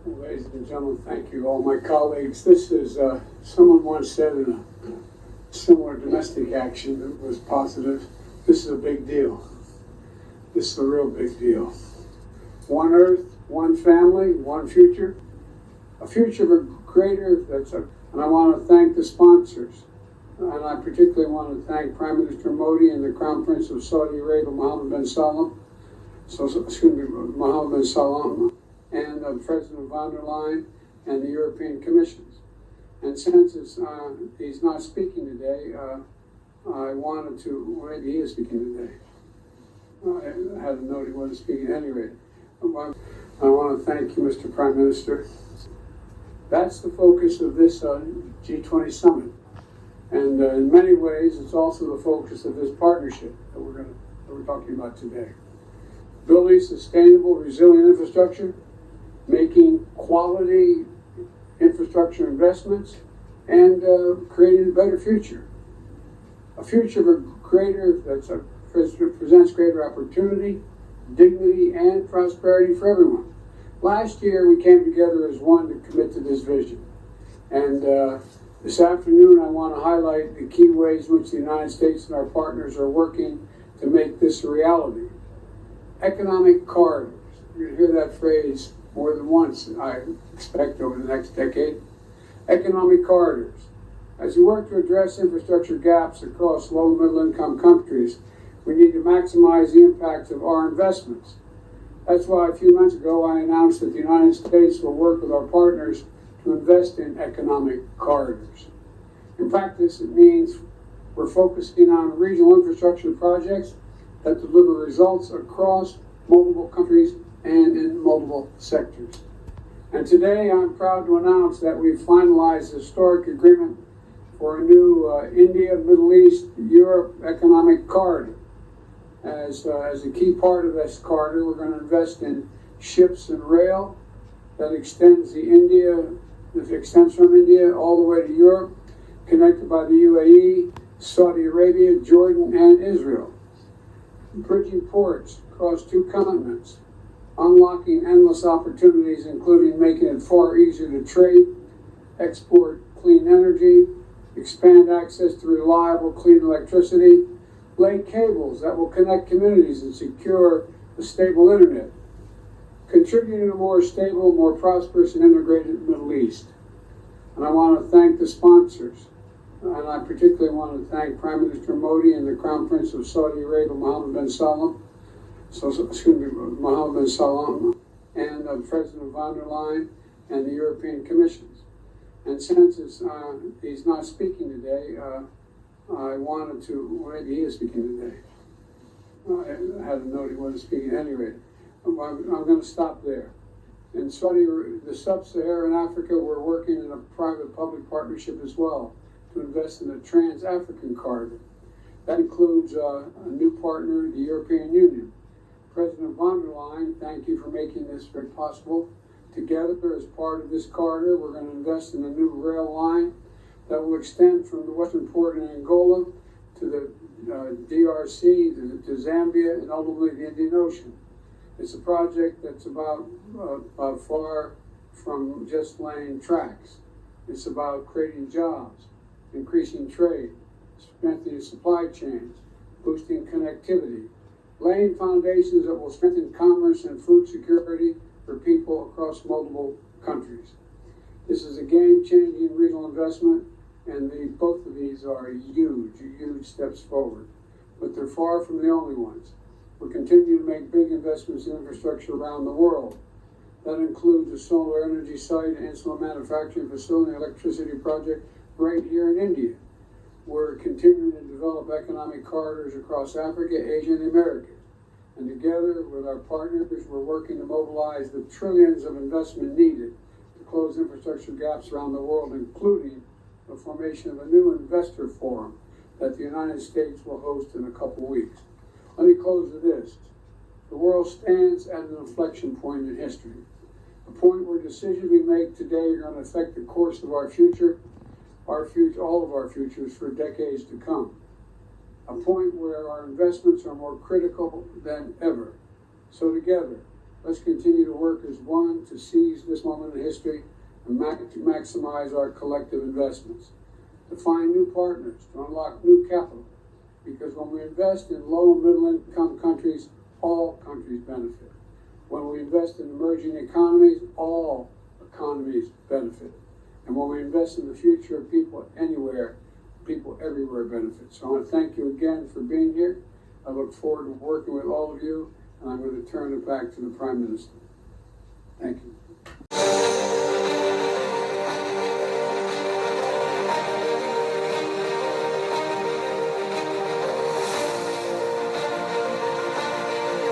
Ladies and gentlemen, thank you, all my colleagues. This is, someone once said in a similar domestic action that was positive, this is a big deal. This is a real big deal. One Earth, one family, one future. A future greater, and I want to thank the sponsors. And I particularly want to thank Prime Minister Modi and the Crown Prince of Saudi Arabia, Mohammed bin Salman, and President von der Leyen and the European Commissions. And since he's not speaking today, I wanted to, well, maybe he is speaking today. I had a note he wasn't speaking at any rate. I want to thank you, Mr. Prime Minister. That's the focus of this G-20 summit. And in many ways, it's also the focus of this partnership that we're talking about today. Building sustainable, resilient infrastructure, making quality infrastructure investments, and creating a better future. A future greater that presents greater opportunity, dignity, and prosperity for everyone. Last year, we came together as one to commit to this vision. And this afternoon, I want to highlight the key ways in which the United States and our partners are working to make this a reality. Economic corridors. You're going to hear that phrase more than once, I expect, over the next decade. Economic corridors. As we work to address infrastructure gaps across low and middle income countries, we need to maximize the impact of our investments. That's why a few months ago I announced that the United States will work with our partners to invest in economic corridors. In practice, it means we're focusing on regional infrastructure projects that deliver results across multiple countries and in multiple sectors. And today I'm proud to announce that we've finalized a historic agreement for a new India, Middle East, Europe economic corridor. As a key part of this corridor, we're going to invest in ships and rail that extends from India all the way to Europe, connected by the UAE, Saudi Arabia, Jordan, and Israel. Bridging ports across two continents, unlocking endless opportunities, including making it far easier to trade, export clean energy, expand access to reliable, clean electricity, lay cables that will connect communities and secure a stable internet, contributing to a more stable, more prosperous, and integrated Middle East. And I want to thank the sponsors. And I particularly want to thank Prime Minister Modi and the Crown Prince of Saudi Arabia, Mohammed bin Salman, and President von der Leyen and the European Commissions. And since he's not speaking today, I wanted to, well, maybe he is speaking today. I had a note he wasn't speaking at any rate. I'm going to stop there. In the sub-Saharan Africa, we're working in a private-public partnership as well to invest in a trans-African corridor. That includes a new partner, the European Union. President von der Leyen, thank you for making this very possible. Together, as part of this corridor, we're going to invest in a new rail line that will extend from the western port in Angola to the DRC, to Zambia, and ultimately the Indian Ocean. It's a project that's about far from just laying tracks. It's about creating jobs, increasing trade, strengthening supply chains, boosting connectivity, laying foundations that will strengthen commerce and food security for people across multiple countries. This is a game-changing regional investment, and both of these are huge steps forward. But they're far from the only ones. We're continuing to make big investments in infrastructure around the world. That includes a solar energy site, an insulin manufacturing facility, and electricity project right here in India. We're continuing to develop economic corridors across Africa, Asia, and the Americas. And together with our partners, we're working to mobilize the trillions of investment needed to close infrastructure gaps around the world, including the formation of a new investor forum that the United States will host in a couple weeks. Let me close with this. The world stands at an inflection point in history, a point where decisions we make today are going to affect the course of our future, all of our futures for decades to come. A point where our investments are more critical than ever. So together, Let's continue to work as one to seize this moment in history and maximize our collective investments, to find new partners, to unlock new capital. Because when we invest in low and middle income countries, all countries benefit. When we invest in emerging economies, all economies benefit. And when we invest in the future of people anywhere, people everywhere benefit. So I want to thank you again for being here. I look forward to working with all of you, and I'm going to turn it back to the Prime Minister. Thank you.